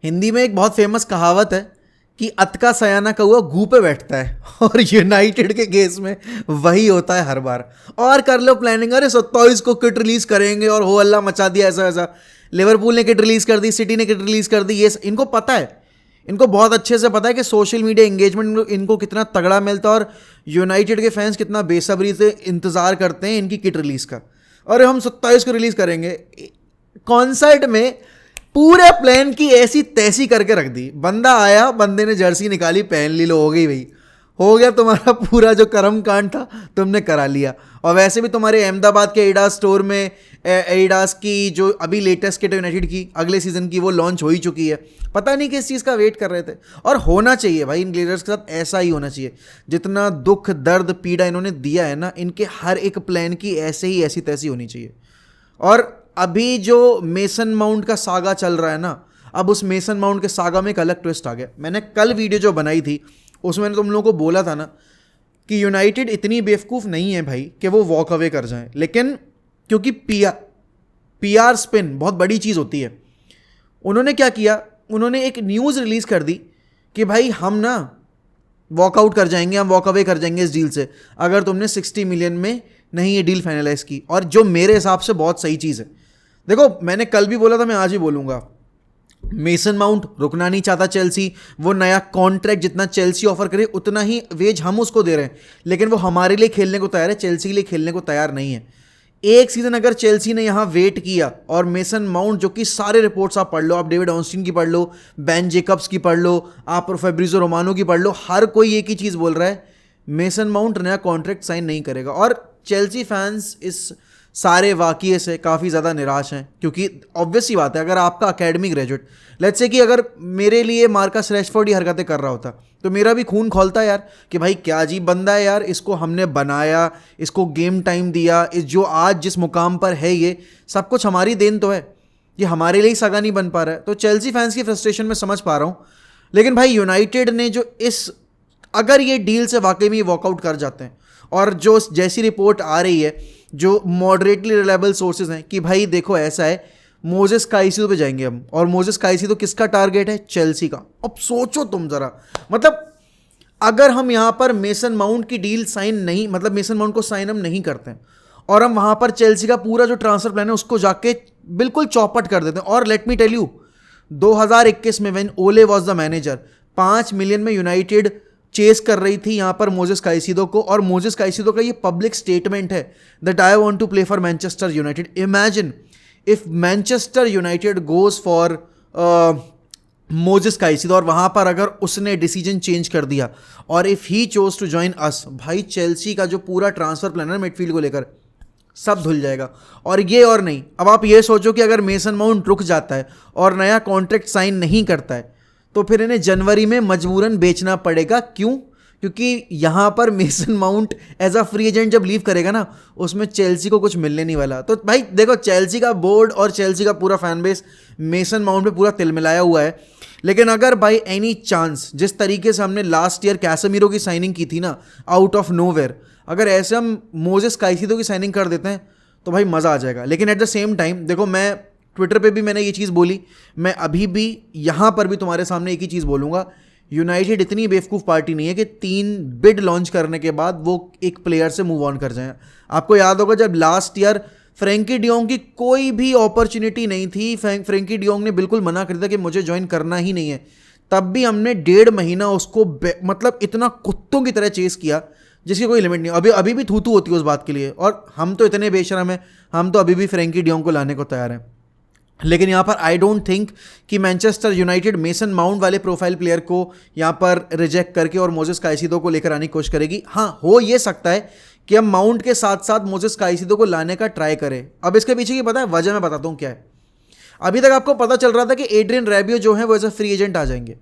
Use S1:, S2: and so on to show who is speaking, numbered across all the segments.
S1: हिंदी में एक बहुत फेमस कहावत है कि अत का सयाना कौआ गू पे बैठता है और यूनाइटेड के केस में वही होता है हर बार। और कर लो प्लानिंग, अरे 27 को किट रिलीज करेंगे और हो अल्लाह मचा दिया ऐसा ऐसा। लिवरपूल ने किट रिलीज कर दी, सिटी ने किट रिलीज कर दी। ये इनको पता है, इनको बहुत अच्छे से पता है कि सोशल मीडिया एंगेजमेंट इनको कितना तगड़ा मिलता है और यूनाइटेड के फैंस कितना बेसब्री से इंतजार करते हैं इनकी किट रिलीज का। और हम 27 को रिलीज करेंगे। कॉन्सर्ट में पूरे प्लान की ऐसी तैसी करके रख दी। बंदा आया, बंदे ने जर्सी निकाली, पहन ली, लो हो गई भाई, हो गया तुम्हारा पूरा जो कर्म कांड था तुमने करा लिया। और वैसे भी तुम्हारे अहमदाबाद के एडिडास स्टोर में एडिडास की जो अभी लेटेस्ट किट यूनाइटेड की अगले सीजन की वो लॉन्च हो ही चुकी है। पता नहीं किस चीज़ का वेट कर रहे थे। और होना चाहिए भाई, इन ग्लेजर्स के साथ ऐसा ही होना चाहिए। जितना दुख दर्द पीड़ा इन्होंने दिया है ना, इनके हर एक प्लान की ऐसे ही ऐसी तैसी होनी चाहिए। और अभी जो मेसन माउंट का सागा चल रहा है ना, अब उस मेसन माउंट के सागा में एक अलग ट्विस्ट आ गया। मैंने कल वीडियो जो बनाई थी उसमें मैंने तुम लोगों को बोला था ना कि यूनाइटेड इतनी बेवकूफ़ नहीं है भाई कि वो वॉक अवे कर जाए, लेकिन क्योंकि पीआर स्पिन बहुत बड़ी चीज़ होती है, उन्होंने क्या किया, उन्होंने एक न्यूज़ रिलीज़ कर दी कि भाई हम ना वॉकआउट कर जाएंगे, हम वॉक अवे कर जाएंगे इस डील से अगर तुमने 60 मिलियन में नहीं ये डील फाइनलाइज की। और जो मेरे हिसाब से बहुत सही चीज़ है। देखो मैंने कल भी बोला था, मैं आज भी बोलूँगा, मेसन माउंट रुकना नहीं चाहता चेल्सी। वो नया कॉन्ट्रैक्ट जितना चेल्सी ऑफर करे उतना ही वेज हम उसको दे रहे हैं, लेकिन वो हमारे लिए खेलने को तैयार है, चेल्सी के लिए खेलने को तैयार नहीं है। एक सीजन अगर चेल्सी ने यहाँ वेट किया और मेसन माउंट, जो कि सारे रिपोर्ट्स आप पढ़ लो, आप डेविड ऑस्टिन की पढ़ लो, बेन जेकब्स की पढ़ लो, आप फैब्रिजो रोमानो की पढ़ लो, हर कोई एक ही चीज़ बोल रहा है, मेसन माउंट नया कॉन्ट्रैक्ट साइन नहीं करेगा। और चेल्सी फैंस इस सारे वाक़ये से काफ़ी ज़्यादा निराश हैं, क्योंकि ऑब्वियस सी बात है, अगर आपका अकेडमी ग्रेजुएट, लेट्स से कि अगर मेरे लिए मार्कस रैशफोर्ड ही हरकतें कर रहा होता तो मेरा भी खून खोलता यार कि भाई क्या अजीब बंदा है यार, इसको हमने बनाया, इसको गेम टाइम दिया, इस जो आज जिस मुकाम पर है ये सब कुछ हमारी देन तो है, ये हमारे लिए ही सगा नहीं बन पा रहा है। तो चेल्सी फैंस की फ्रस्ट्रेशन में समझ पा रहा हूँ, लेकिन भाई यूनाइटेड ने जो अगर ये डील से वाकई में वॉकआउट कर जाते हैं, और जो जैसी रिपोर्ट आ रही है, जो मॉडरेटली रिलायबल सोर्सेज हैं कि भाई देखो ऐसा है, मोजेस काइसेडो पे जाएंगे हम, और मोजेस काइसेडो किसका टारगेट है, चेल्सी का। अब सोचो तुम जरा, मतलब अगर हम यहाँ पर मेसन माउंट की डील साइन नहीं, मतलब मेसन माउंट को साइन हम नहीं करते हैं, और हम वहाँ पर चेल्सी का पूरा जो ट्रांसफर प्लान है उसको जाके बिल्कुल चौपट कर देते हैं। और लेट मी टेल यू, 2021 में व्हेन ओले वॉज द मैनेजर, 5 मिलियन में यूनाइटेड चेस कर रही थी यहाँ पर मोजेस काइसेडो को, और मोजेस काइसेडो का ये पब्लिक स्टेटमेंट है that I want to play for Manchester United. Imagine if Manchester United goes for Moses Caicedo, और वहाँ पर अगर उसने डिसीजन चेंज कर दिया और if he chose to join us, भाई चेल्सी का जो पूरा ट्रांसफर प्लान है मिडफील्ड को लेकर सब धुल जाएगा। और ये और नहीं, अब आप ये सोचो कि अगर मेसन माउंट रुक जाता है और नया कॉन्ट्रैक्ट साइन नहीं करता है तो फिर इन्हें जनवरी में मजबूरन बेचना पड़ेगा। क्यों? क्योंकि यहाँ पर Mason Mount as a free agent जब लीव करेगा ना, उसमें चेल्सी को कुछ मिलने नहीं वाला। तो भाई देखो, चेल्सी का बोर्ड और चेल्सी का पूरा फैन बेस मेसन माउंट पे पूरा तिलमिलाया हुआ है। लेकिन अगर बाई एनी चांस, जिस तरीके से हमने लास्ट ईयर कैसेमीरो की साइनिंग की थी ना आउट ऑफ नोवेयर, अगर ऐसे हम मोजेस काइसेडो की साइनिंग कर देते हैं तो भाई मज़ा आ जाएगा। लेकिन एट द सेम टाइम देखो, मैं ट्विटर पे भी मैंने ये चीज़ बोली, मैं अभी भी यहाँ पर भी तुम्हारे सामने एक ही चीज़ बोलूँगा, यूनाइटेड इतनी बेवकूफ़ पार्टी नहीं है कि 3 बिड लॉन्च करने के बाद वो एक प्लेयर से मूव ऑन कर जाएं। आपको याद होगा जब लास्ट ईयर फ्रैंकी डियोंग की कोई भी अपॉर्चुनिटी नहीं थी, फ्रैंकी डियोंग ने बिल्कुल मना कर दिया कि मुझे ज्वाइन करना ही नहीं है, तब भी हमने 1.5 महीना उसको मतलब इतना कुत्तों की तरह चेस किया जिसकी कोई लिमिट नहीं। अभी भी थू होती है उस बात के लिए, और हम तो इतने बेशरम हैं, हम तो अभी भी फ्रैंकी डियोंग को लाने को तैयार हैं। लेकिन यहाँ पर आई डोंट थिंक कि मैनचेस्टर यूनाइटेड मेसन माउंट वाले प्रोफाइल प्लेयर को यहाँ पर रिजेक्ट करके और मोजेस काइसेडो को लेकर आने की कोशिश करेगी। हाँ, हो ये सकता है कि हम माउंट के साथ साथ मोजेस काइसेडो को लाने का ट्राई करें। अब इसके पीछे की पता है वजह, मैं बताता हूँ क्या है। अभी तक आपको पता चल रहा था कि एड्रियन रैबियो जो है वो एज अ फ्री एजेंट आ जाएंगे,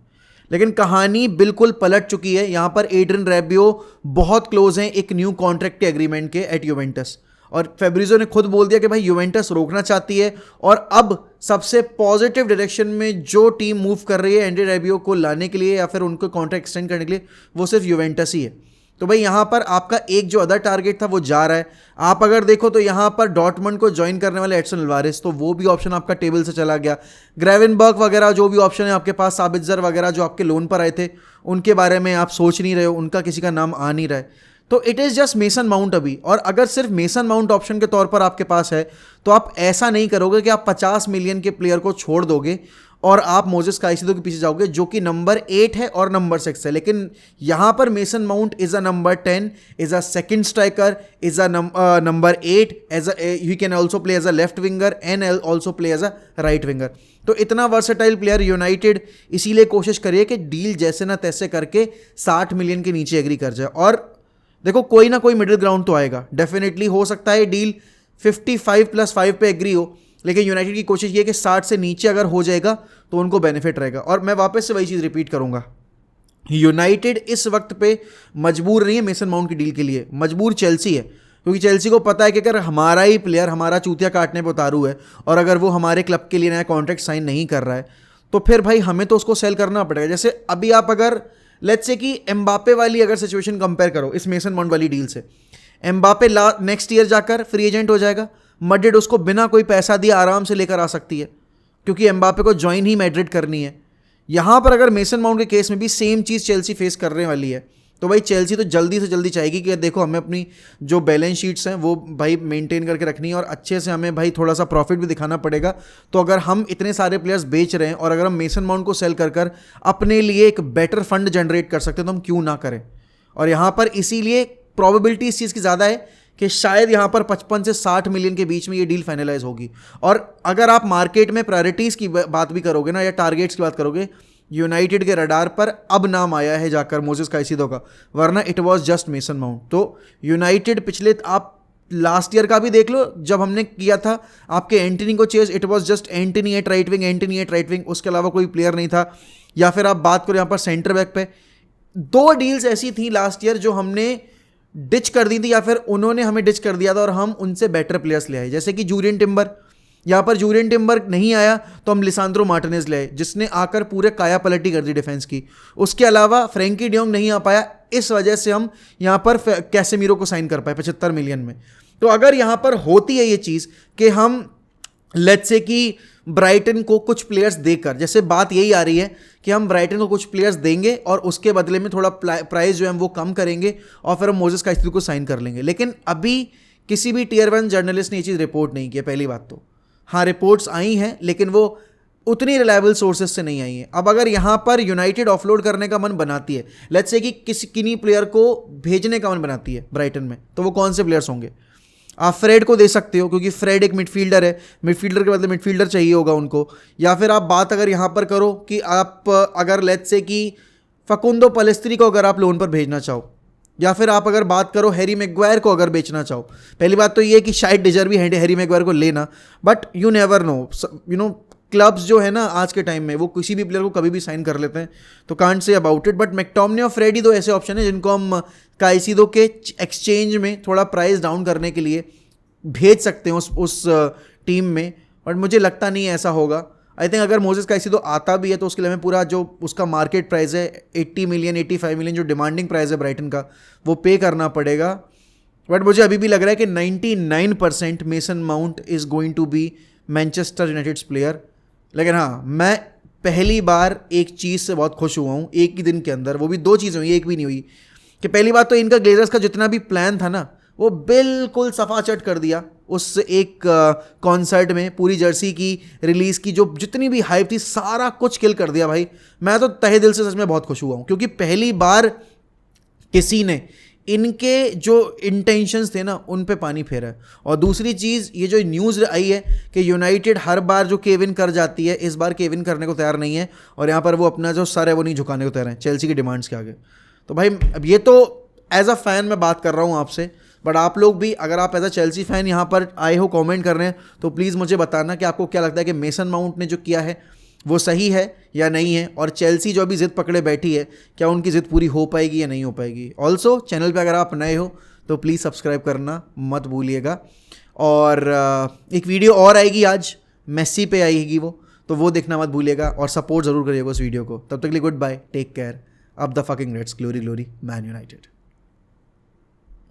S1: लेकिन कहानी बिल्कुल पलट चुकी है। यहाँ पर एड्रियन रैबियो बहुत क्लोज हैं एक न्यू कॉन्ट्रैक्ट के एग्रीमेंट के एट यूवेंटस, और फैब्रिजो ने खुद बोल दिया कि भाई यूवेंटस रोकना चाहती है, और अब सबसे पॉजिटिव डायरेक्शन में जो टीम मूव कर रही है एंड्रे रैबियो को लाने के लिए या फिर उनको कॉन्ट्रैक्ट एक्सटेंड करने के लिए, वो सिर्फ यूवेंटस ही है। तो भाई यहाँ पर आपका एक जो अदर टारगेट था वो जा रहा है। आप अगर देखो तो यहाँ पर डॉर्टमंड को ज्वाइन करने वाले एडसन अल्वारेस, तो वो भी ऑप्शन आपका टेबल से चला गया। ग्रेवेनबर्ग वगैरह जो भी ऑप्शन है आपके पास, साबित्जर वगैरह जो आपके लोन पर आए थे, उनके बारे में आप सोच नहीं रहे हो, उनका किसी का नाम आ नहीं रहा है। तो it is just mason mount अभी। और अगर सिर्फ मेसन माउंट ऑप्शन के तौर पर आपके पास है तो आप ऐसा नहीं करोगे कि आप 50 मिलियन के प्लेयर को छोड़ दोगे और आप मोजेस काइसेडो के पीछे जाओगे जो कि नंबर 8 है और नंबर 6 है। लेकिन यहाँ पर Mason Mount is a number 10, is a second striker, is a number 8, as you can also play as a left winger and also play as a right winger. तो इतना वर्सेटाइल प्लेयर यूनाइटेड इसीलिए कोशिश करिए कि deal जैसे ना तैसे करके 60 मिलियन के नीचे एग्री कर जाए। और देखो कोई ना कोई मिडिल ग्राउंड तो आएगा डेफिनेटली। हो सकता है डील 55+5 पे एग्री हो, लेकिन यूनाइटेड की कोशिश ये कि 60 से नीचे अगर हो जाएगा तो उनको बेनिफिट रहेगा। और मैं वापस से वही चीज़ रिपीट करूंगा, यूनाइटेड इस वक्त पे मजबूर नहीं है मेसन माउंट की डील के लिए, मजबूर चेल्सी है। क्योंकि चेल्सी को पता है कि अगर हमारा ही प्लेयर हमारा चूतिया काटने पर उतारू है और अगर वो हमारे क्लब के लिए नया कॉन्ट्रैक्ट साइन नहीं कर रहा है तो फिर भाई हमें तो उसको सेल करना पड़ेगा। जैसे अभी आप अगर लेट्स से कि एम्बापे वाली अगर सिचुएशन कंपेयर करो इस मेसन माउंट वाली डील से, एम्बापे नेक्स्ट ईयर जाकर फ्री एजेंट हो जाएगा, मैड्रिड उसको बिना कोई पैसा दिए आराम से लेकर आ सकती है क्योंकि एम्बापे को ज्वाइन ही मैड्रिड करनी है। यहाँ पर अगर मेसन माउंट के केस में भी सेम चीज़ चेल्सी फेस करने वाली है तो भाई चेल्सी तो जल्दी से जल्दी चाहेगी कि देखो हमें अपनी जो बैलेंस शीट्स हैं वो भाई मेंटेन करके रखनी है और अच्छे से हमें भाई थोड़ा सा प्रॉफिट भी दिखाना पड़ेगा। तो अगर हम इतने सारे प्लेयर्स बेच रहे हैं और अगर हम मेसन माउंट को सेल कर कर अपने लिए एक बेटर फंड जनरेट कर सकते हैं तो हम क्यों ना करें। और यहाँ पर इसीलिए प्रोबेबिलिटी इस चीज़ की ज़्यादा है कि शायद यहाँ पर 55 से 60 मिलियन के बीच में ये डील फाइनलाइज होगी। और अगर आप मार्केट में प्रायोरिटीज़ की बात भी करोगे ना या टारगेट्स की बात करोगे, यूनाइटेड के रडार पर अब नाम आया है जाकर मोजेस काइसेडो का, वरना it was just mason mount. तो यूनाइटेड पिछले आप लास्ट ईयर का भी देख लो, जब हमने किया था आपके एंटनी को chase, it was just Antony at right wing, Antony at right wing, उसके अलावा कोई प्लेयर नहीं था। या फिर आप बात करो यहाँ पर सेंटर बैक पे, 2 डील्स ऐसी थी लास्ट ईयर जो हमने डिच कर दी थी या फिर उन्होंने हमें डिच कर दिया था और हम उनसे बेटर प्लेयर्स ले आए। जैसे कि जूरियन टिम्बर, यहाँ पर जूरियन टिम्बर नहीं आया तो हम लिसांद्रो मार्टिनेज ले आए जिसने आकर पूरे काया पलटी कर दी डिफेंस की। उसके अलावा फ्रैंकी डियोंग नहीं आ पाया, इस वजह से हम यहाँ पर कैसेमीरो को साइन कर पाए 75 मिलियन में। तो अगर यहाँ पर होती है ये चीज़ कि हम लेट्स से कि ब्राइटन को कुछ प्लेयर्स देकर, जैसे बात यही आ रही है कि हम ब्राइटन को कुछ प्लेयर्स देंगे और उसके बदले में थोड़ा प्राइस जो है हम वो कम करेंगे और फिर हम मोजेस काइसेडो को साइन कर लेंगे। लेकिन अभी किसी भी टियर 1 जर्नलिस्ट ने ये चीज़ रिपोर्ट नहीं की है। पहली बात तो हाँ, रिपोर्ट्स आई हैं लेकिन वो उतनी रिलायबल सोर्सेज से नहीं आई हैं। अब अगर यहाँ पर यूनाइटेड ऑफलोड करने का मन बनाती है, लेट्स से कि किन्हीं प्लेयर को भेजने का मन बनाती है ब्राइटन में, तो वो कौन से प्लेयर्स होंगे? आप फ्रेड को दे सकते हो क्योंकि फ्रेड एक मिडफील्डर है, मिडफील्डर के बदले मिडफील्डर चाहिए होगा उनको। या फिर आप बात अगर यहाँ पर करो कि आप अगर लेट्स से कि फकुंदो पेलेस्ट्री को अगर आप लोन पर भेजना चाहो, या फिर आप अगर बात करो हैरी मैग्वायर को अगर बेचना चाहो, पहली बात तो ये कि शायद डिजर्व भी हैरी मैग्वायर को लेना, but you never know, you know clubs जो है ना आज के टाइम में वो किसी भी प्लेयर को कभी भी साइन कर लेते हैं, तो can't say about it. But McTominay और फ्रेडी 2 ऐसे ऑप्शन है जिनको हम काइसेडो के एक्सचेंज में थोड़ा प्राइस डाउन करने के लिए भेज सकते हैं उस टीम में, बट मुझे लगता नहीं है ऐसा होगा। आई थिंक अगर मोजेस काइसेडो आता भी है तो उसके लिए हमें पूरा जो उसका मार्केट प्राइस है 80 मिलियन 85 मिलियन जो डिमांडिंग प्राइस है ब्राइटन का, वो पे करना पड़ेगा। बट मुझे अभी भी लग रहा है कि 99% Mason Mount is going to be Manchester United's player. लेकिन हाँ, मैं पहली बार एक चीज़ से बहुत खुश हुआ हूँ एक ही दिन के अंदर, वो भी 2 चीज़ें हुई, एक भी नहीं हुई, कि पहली बात तो इनका ग्लेजर्स का जितना भी प्लान था ना वो बिल्कुल सफाचट कर दिया उस एक कॉन्सर्ट में। पूरी जर्सी की रिलीज़ की जो जितनी भी हाइप थी सारा कुछ किल कर दिया भाई। मैं तो तहे दिल से सच में बहुत खुश हुआ हूँ क्योंकि पहली बार किसी ने इनके जो इंटेंशंस थे ना उन पे पानी फेरा है। और दूसरी चीज़, ये जो न्यूज़ आई है कि यूनाइटेड हर बार जो केविन कर जाती है, इस बार केविन करने को तैयार नहीं है और यहाँ पर वो अपना जो सर है वो नहीं झुकाने को तैयार है चेल्सी की डिमांड्स के आगे। तो भाई अब ये तो एज अ फ़ैन मैं बात कर रहा हूँ आपसे, बट आप लोग भी अगर आप एज अ चेल्सी फ़ैन यहाँ पर आए हो कमेंट कर रहे हैं तो प्लीज़ मुझे बताना कि आपको क्या लगता है कि मेसन माउंट ने जो किया है वो सही है या नहीं है, और चेल्सी जो अभी ज़िद पकड़े बैठी है क्या उनकी ज़िद पूरी हो पाएगी या नहीं हो पाएगी। ऑल्सो चैनल पे अगर आप नए हो तो प्लीज़ सब्सक्राइब करना मत भूलिएगा। और एक वीडियो और आएगी आज, मेसी पे आएगी वो, तो वो देखना मत भूलिएगा और सपोर्ट ज़रूर करिएगा उस वीडियो को। तब तक के लिए goodbye, take care, up the fucking Reds, glory glory Man United.